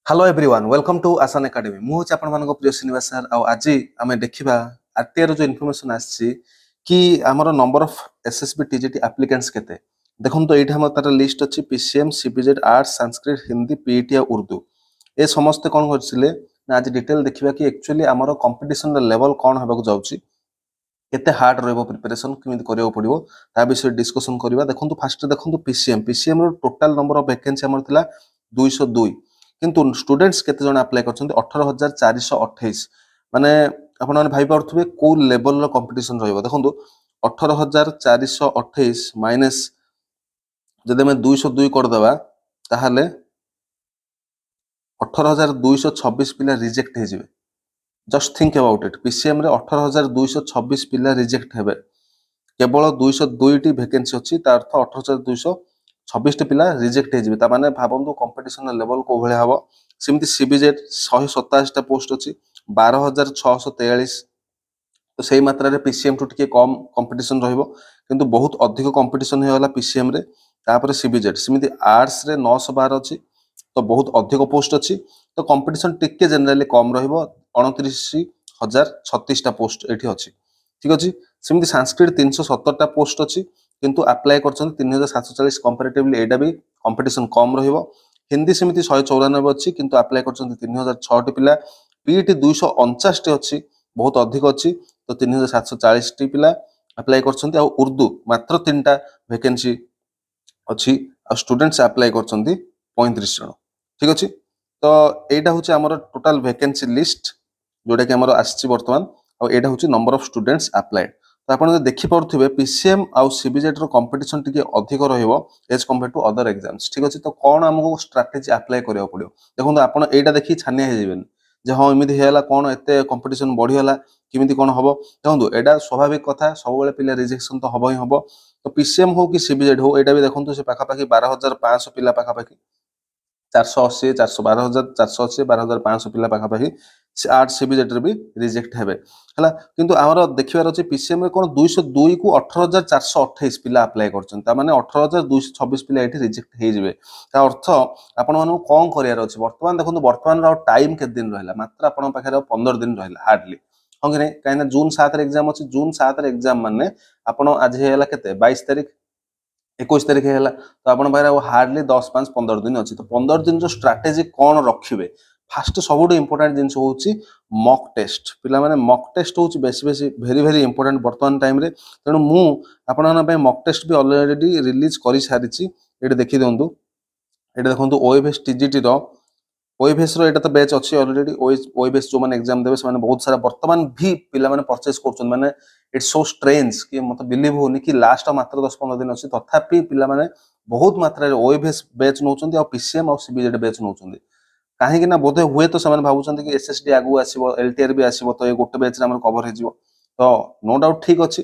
Hello everyone welcome to आसान academy मु हूँ आपण मान प्रिय श्रीनिवास सर आज आम देखा आरटीआर जो इनफॉरमेशन आसी कि आमर number of SSB TGT applicants केते देखो तो ये तार लिस्ट अच्छी PCM CBZ arts Sanskrit Hindi PET और उर्दू ये समस्ते कौन करथिले ना आज डिटेल देखिबा कि एक्चुअली आमर कंपटीशन लेवल कौन होबाक जाउची केते हार्ड रहबो प्रिपरेशन किमिति करियो पड़िबो ता विषय डिस्कशन करबा देखंतु फास्ट देखंतु पीसीएम रो टोटल नंबर ऑफ वैकेंसी हमर थिला 202 किंतु स्टूडेंट्स केते जण अप्लाई करछन्ते 18428 माने आपण माने भाई पारथुबे को लेवल रो कंपटीशन रहबो देखंतु 18428 माइनस जदि हम 202 कर दबा ताहाले 18226 पिला रिजेक्ट हे जिवे just think about it PCM रे 18226 पिला रिजेक्ट हेबे केवल 202 टी वैकेंसी अछि ता अर्थ 18226 टी पिला रिजेक्ट हे जिवे ता माने भाबंतु कंपटीशन लेवल को भले हबो सिमति सीबीजेड 127 टा पोस्ट अछि 12643 तो सही मात्रा रे पीसीएम टू टिके कम कंपटीशन रहइबो किंतु बहुत अधिक कंपटीशन हे वाला पीसीएम रे तापर सीबीजेड सिमति आर्ट्स रे 912 अछि तो बहुत अधिक पोस्ट अछि तो कंपटीशन टिके जनरली कम रहइबो 29036 टा पोस्ट एठी अछि ठीक अछि सिमति संस्कृत 370 टा पोस्ट अछि किंतु अप्लाई करछन 3740 कंपैरेटिवली एटा भी कंपटीशन कम रहइबो हिंदी सिमति 194 अछि किंतु अप्लाई करछन 3006 टी पिला पीईटी 249 टी अछि बहुत अधिक अछि तो 3740 टी पिला अप्लाई करछन आ उर्दू मात्र 3 टा वैकेंसी अछि आ स्टूडेंट्स अप्लाई करछन 35 जण ठीक अछि तो एटा होची हमर टोटल वैकेंसी लिस्ट जोटा कि हमर आछि वर्तमान और एटा होची नंबर ऑफ स्टूडेंट्स अप्लाइड तो आपण जे देखि पड़थुबे पीसीएम आ सीबीजेड रो कंपटीशन टिके अधिक रहइबो as compare to other exams ठीक अछि तो कोन हमको स्ट्रेटजी अप्लाई करियो पड़ियो देखो आपण एटा देखि छानिया हे जेबेन जे हां इमिति हेला कोन एते कंपटीशन बढ़ी होला किमिति कोन हबो देखो एटा स्वाभाविक कथा सब बेले पिला रिजेक्शन तो हबो ही हबो तो पीसीएम हो कि सीबीजेड हो एटा भी देखो से पाखा पाखी 12500 पिला पाखा पाखी 480 412,000 480 12,500 पिला पाखा पाखी आर्ट सीबीजेड रे भी रिजेक्ट हेबे हला किंतु हमर देखिबार अछि पीसीएम रे कोन 202 को 18428 पिला अप्लाई करछन ता माने 18226 पिला एठी रिजेक्ट हे जिवे ता अर्थ आपण मानु कोन करियार अछि वर्तमान देखो वर्तमान रो टाइम के दिन रहला मात्र आपण पाखरे 15 दिन रहला हार्डली हम कि काइना जून 7 रे एग्जाम अछि जून 7 रे एग्जाम माने आपण आज हेला केते 22 तारिख 21 तारिख है तो आपण पारे हार्डली 10 5 15 दिन अच्छी तो 15 दिन जो स्ट्राटेजी कौन रखिबे फास्ट सबुठ इंपोर्टेंट जिनस होची मॉक टेस्ट पिला माने मॉक टेस्ट होची बेसी बेसी वेरी वेरी इंपोर्टेंट वर्तमान टाइम रे तेणु मु आपण पे मॉक टेस्ट भी ऑलरेडी रिलीज करि सारिची एटे देखि दियंतु एटे देखंतु ओएफएस टीजीटी रो ओएफएस रो एटा तो बैच अछि ऑलरेडी ओएफएस जो माने एग्जाम देबे से माने बहुत सारा वर्तमान भी पिला माने परचेज करछन माने इट्स सो स्ट्रेंज कि मत बिलीव होनी कि लास्ट मात्र 10-15 दिन अछि तथापि पिला माने बहुत मात्रा रे ओएफएस बैच नउचंदी और पीसीएम और सीबीजेड बैच नउचंदी काहे कि ना बोधे हुए तो समान भाबुचंदी कि एसएसडी आगु आसीबो एलटीआर भी आसीबो तो ए गोटे बैच रे हमर कवर हे जिवो तो नो डाउट ठीक अछि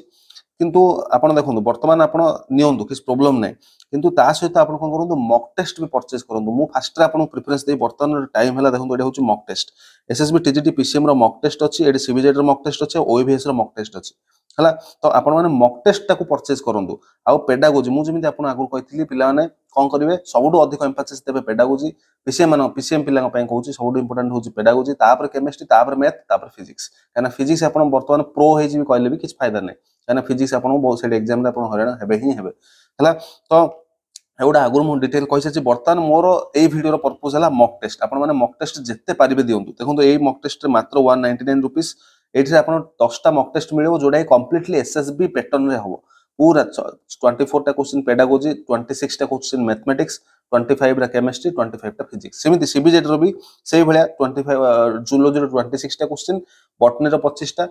किंतु आपण देखंतु वर्तमान आपण नियंतु किस प्रॉब्लम नै किंतु ता सहित आपण कोन करंतु मॉक टेस्ट भी परचेज करंतु मु फास्ट रे आपण प्रेफरेंस दे वर्तमान टाइम हला देखंतु एटा होची mock test SSB TGT PCM रो मॉक टेस्ट अछि एडी सीबीजेड रो मॉक टेस्ट अछि ओएफएस रो मॉक टेस्ट अछि हला तो आपण माने मॉक टेस्ट टाको परचेज करंतु आ पेडागोजी मु जेमिति आपण आगु कहितली पिला माने कोन करिवे सबुठु अधिक एम्फासिस देबे पेडागोजी पीसीएम पिला पय कहूची सबुठु इंपोर्टेंट होची पेडागोजी तापर केमिस्ट्री तापर मैथ तापर फिजिक्स काना फिजिक्स आपण वर्तमान प्रो हे जी कहले भी किछ फायदा नै काना फिजिक्स आपण बहुत सेड एग्जाम रे आपण हराना हेबे ही हेबे हला तो एउडा आगु मु डिटेल कहि सची वर्तमान मोर ए वीडियो रो पर्पस हला मॉक टेस्ट आपण माने मॉक टेस्ट जत्ते पारिबे दियंतु देखंतु ए मॉक टेस्ट रे मात्र 199 रुपीस एठी आपण 10 टा मॉक टेस्ट मिलेबो जोडा कंप्लीटली एसएसबी पैटर्न रे हबो पूरा 24 टा क्वेश्चन पेडागोजी 26 टा क्वेश्चन मैथमेटिक्स 25 रा केमिस्ट्री 25 टा फिजिक्स सेमिति सीबीजेड रो भी सेही भलिया 25 जूलॉजी रो 26 टा क्वेश्चन बॉटनी रो 25 टा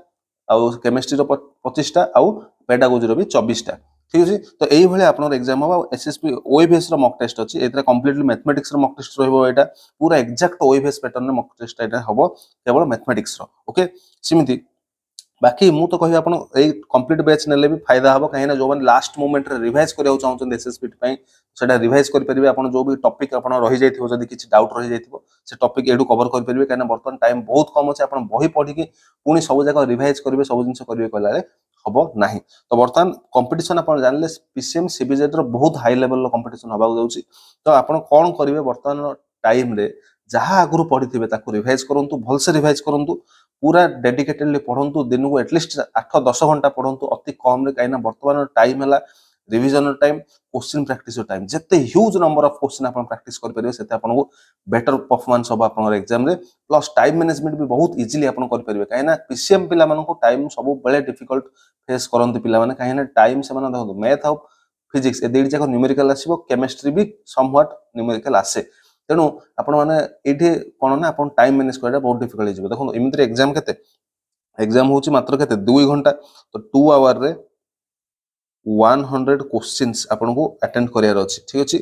आ केमिस्ट्री रो 25 टा आ पेडागोजी रो भी 24 टा ठीक अछि तो एही भलिया आपनर एग्जाम हबा एसएसबी ओएफएस रो मॉक टेस्ट अछि एतरा कंप्लीटली मैथमेटिक्स रो मॉक टेस्ट रहबो एटा पूरा एग्जैक्ट ओएफएस पैटर्न रे मॉक टेस्ट एटा हबो केवल मैथमेटिक्स रो ओके सिमिति बाकी मु तो कहि आपण ए कंप्लीट बैच नेले भी फायदा हबो काहे ना जो मन लास्ट मोमेंट रे रिवाइज करियो चाहउछन एसएसबी पई सेटा रिवाइज करि परिबे आपण जो भी टॉपिक आपण रहि जायथिबो जदी किछि डाउट रहि जायथिबो से टॉपिक एडु कवर करि परिबे काहे ना वर्तमान टाइम बहुत कम अछि आपण बही पढी के पुनी सब जगह रिवाइज करिवे सब जिंस करिवे कलाले हबो नाही तो वर्तमान कंपटीशन आपण जानले पीसीएम सीबीजेड रो बहुत हाई लेवल रो कंपटीशन हबा जाउची तो आपण कोन करिवे वर्तमान टाइम रे जहाँ आगुरी पढ़ी ताकू रिवाइज करंतु भलसे रिवाइज करंतु पूरा डेडिकेटेडली पढ़ंतु दिन को एटलिस्ट 8-10 घंटा पढ़ंतु अति कम रे काइना वर्तमान टाइम है revision time question practice time जिते ह्यूज नंबर ऑफ क्वेश्चन आप प्रैक्टिस कर परिबे सेते आपन बेटर परफॉर्मेंस हो आपन एग्जाम रे प्लस टाइम मैनेजमेंट भी बहुत इजीली आपन कर परिबे काइना पीसीएम पिला मानको को टाइम सब बेले डिफिकल्ट फेस करंतु पिला माने काइना टाइम से माने देखो मैथ और फिजिक्स ए देडी जाक न्यूमेरिकल आसीबो केमिस्ट्री भी समव्हाट न्यूमेरिकल आसे तेणु आपण माने एठी कोन ना आपण टाइम मैनेज करडा बहुत डिफिकल्ट हो जिवो देखो इमिति एग्जाम केते एग्जाम होची मात्र केते 2 घंटा तो 2 आवर रे 100 क्वेश्चंस आपन को अटेंड करियर अछि ठीक अछि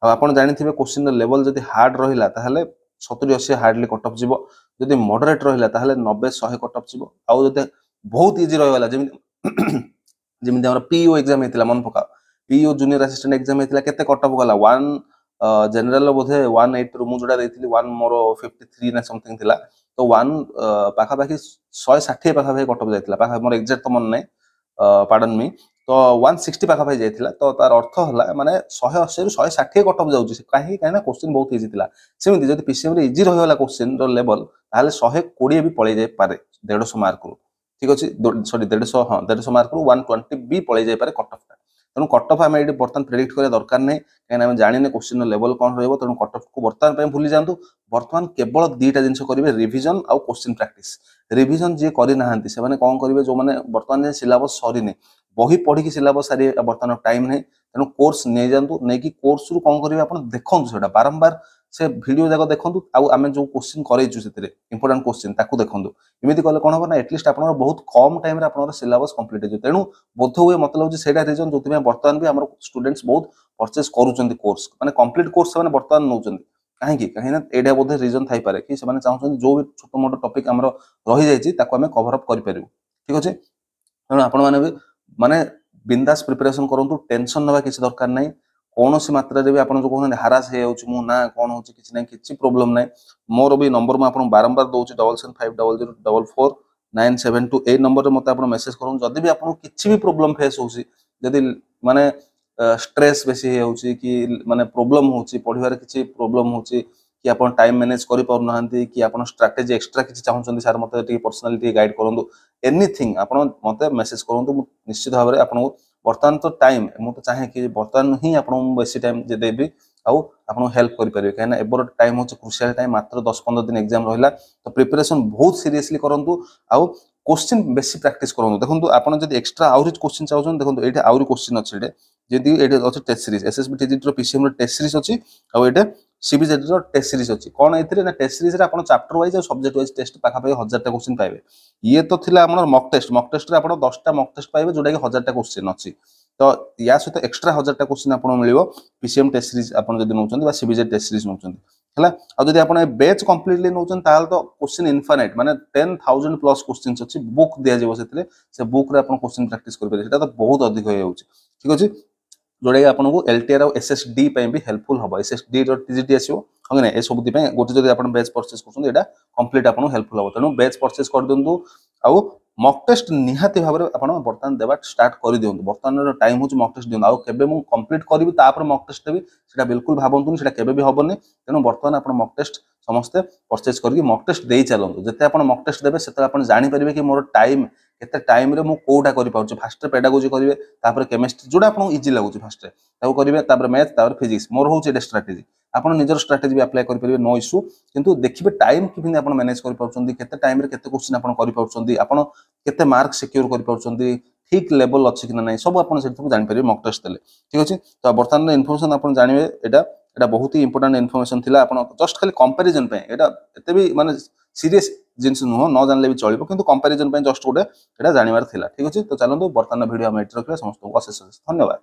अब आपन जानि थिबे क्वेश्चन लेवल जदी हार्ड रहिला ताहले 70-80 हार्डली कट ऑफ जिवो जदी मॉडरेट रहिला ताहले 90-100 कट ऑफ जिवो आ जदी बहुत इजी रहला जेमि जेमि हमर पीओ एग्जाम हेतिला मन पका पीओ जूनियर असिस्टेंट एग्जाम हेतिला केते कट ऑफ गला 1 जनरल बोधे 18 रु मु जोडा देथिली 1 मोर 53 ना समथिंग थिला तो 1 पाखा पाखी 160 पाखा पाखी कट ऑफ जायतिला पाखा मोर एग्जैक्ट तो मन नै पार्डन मी तो 160 पाखा पाखी जायतिला तो तार अर्थ हला माने 180 रु 160 कट ऑफ जाउची काहे काहे ना क्वेश्चन बहुत इजी थिला सेमिति जदी पीसीएम रे इजी रहला क्वेश्चन रो लेवल ताले 120 भी पळै जाय पारे 150 मार्क रु ठीक अछि सॉरी 150 हां 150 मार्क रु 120 भी पळै जाय पारे कट ऑफ तेणु कट ऑफ आम ये बर्तमान प्रेडिक्ट करा दरकार नहीं कहीं जाने क्वेश्चन लेवल कौन रही तेणु कट ऑफ को बर्तमान भूली जातु बर्तमान केवल दुईटा जिन करेंगे रिविजन आउ क्वेश्चन प्रैक्टिस रिविजन जी करना से कौन करेंगे जो मैंने बर्तमान सिलेबस सरीनी बही पढ़ी सिलेबस सारी बर्तमान टाइम नहीं तेणु कोर्स नहीं जातु नहीं कोर्स रु कौन करेंगे आप देखो से बारंबार से वीडियो जाक देखु आम जो क्वेश्चन करेचु से इंपोर्टेंट क्वेश्चन ताकू देखु इमिति कले कौन हम ना एटलिस्ट आप बहुत कम टाइम रे आपन सिलेबस कंप्लीट हो तेणु बोध हुए मतलब होची सेटा रीजन जो बर्तमान भी हमर स्टूडेंट्स बहुत परचेस करूचंती कोर्स माने कंप्लीट कोर्स से बर्तमान नौचंती काहेकि कहीं ना एडा बोधे रीजन थाई पारे कि से चाहते जो भी छोट मोट टॉपिक हमर रही जाइछि ताको हमें कवर अप करि परिबु ठीक अछि तेणु आपण माने भी माने बिंदास प्रिपरेशन करंतु टेंशन नबा किसी दरकार नहीं कौन सी मात्रा भी आप जो कहते हारास हो ना कौन हो किसी ना किसी प्रोब्लेम ना मोर भी नंबर मुझे बारंबार दूसरी 77500972 ए नंबर में मत मेसेज करूँ जदि भी आपको किसी भी प्रोब्लेम फेस होदी माने स्ट्रेस बेसी होची कि माने प्रोब्लेम होची पढ़िबार किसी प्रोब्लेम होची कि आप टाइम मैनेज कर पार ना कि आप स्ट्राटेजी एक्सट्रा किसी चाहते सर मत पर्सनाली गाइड करूँ एनीथिंग आप मत मेसेज करूँ निश्चित भाव में आपको बर्तमान तो टाइम मुझे चाहे कि बर्तमान ही आपको बेसी टाइम देवी आपको हेल्प करेंगे कहीं एबर टाइम हूँ क्रुशियल टाइम मात्र 10-15 दिन एग्जाम रहा तो प्रिपरेशन बहुत सीरियसली करूँ आउ क्वेश्चन बेसी प्रैक्टिस करूँ देखो आपड़ जब एक्सट्रा आहरी क्वेश्चन चाहते देखो ये आहरी क्वेश्चन अच्छे जदि ये अच्छे test series SSB TGT PCM test series अच्छी आउ ये सीबीजेडी टेस्ट सीरीज अच्छी कौन ये टेस्ट सीरीज आप चैप्टर वाइज और सब्जेक्ट वाइज टेस्ट पाखापाखि 1000 क्वेश्चन पाइबे ये तो थिला हमर मॉक टेस्ट रे आपण 10टा मॉक टेस्ट पाइबे जोटा कि 1000 क्वेश्चन अच्छी तो या सहित एक्सट्रा 1000 क्वेश्चन आपन मिलिबो पीसीएम टेस्ट सीरीज आपन जदि नउचंदी बा सीबीजेडी टेस्ट सीरीज नउचंदी हला आ जदि आपन बैच कंप्लीटली नउचन ताल तो क्वेश्चन इनफिनिट माने 10000 प्लस क्वेश्चंस अच्छी बुक दिया जेबो सेतले से बुक रे आपन क्वेश्चन प्रैक्टिस कर पारे सेटा तो बहुत अधिक होय होउची ठीक अछि जोड़ा कि आपको एलटीआर और एसएसडी भी हेल्पफुल हम एसएसडी टीजीटी आसो हाँ ना ये सब गोटे जब आप बैच परचेस कर कंप्लीट आपको हेल्पफुल हम तेणु बैच परचेस कर दिंतु आउ मॉक टेस्ट निहाती भाव में आप बर्तमान देवा स्टार्ट कर दिंतु बर्तमान टाइम हूँ मॉक टेस्ट दिंतु आउ केबे मु कंप्लीट करी तापर मॉक टेस्ट देवी सेटा बिल्कुल भावतुनि सेटा केबे भी हेबनी तेणु बर्तमान आप मॉक टेस्ट समस्ते परचेस करके मॉक टेस्ट दे चलतु जिते आप मॉक टेस्ट देवे से आप जानीपारे कि मोर टाइम केते टाइम रे मु कोटा करि पाउछि फास्ट पेडागोजी करिवे तापर केमिस्ट्री जोडा आपन इजी लागुछि फास्ट ताको करिवे तापर मैथ तापर फिजिक्स मोर होछि एटा स्ट्रेटजी आपन निजर स्ट्रेटजी भी अप्लाई करि परिवे नो इशू किंतु देखिबे टाइम किबिन आपन मैनेज करि पाउछन्ती केते टाइम रे केते क्वेश्चन आपन करि पाउछन्ती आपन केते मार्क सिक्योर करि पाउछन्ती ठीक लेवल अछि कि नै सब आपन सेठु जानि परिवे मॉक टेस्ट देले ठीक अछि तो वर्तमान इन्फॉर्मेशन आपन जानिबे एटा बहुत ही इंपोर्टेंट इन्फॉर्मेशन थिला आपन जस्ट खाली कंपैरिजन पे एटा एते भी माने सीरियस जिनस नुह न जानले भी चलिबो किंतु कंपैरिजन पे जस्ट गोटे एटा जानिबार थिला ठीक अछि तो चलंतु वर्तमान वीडियो हम एट रखले समस्त को अशेष धन्यवाद।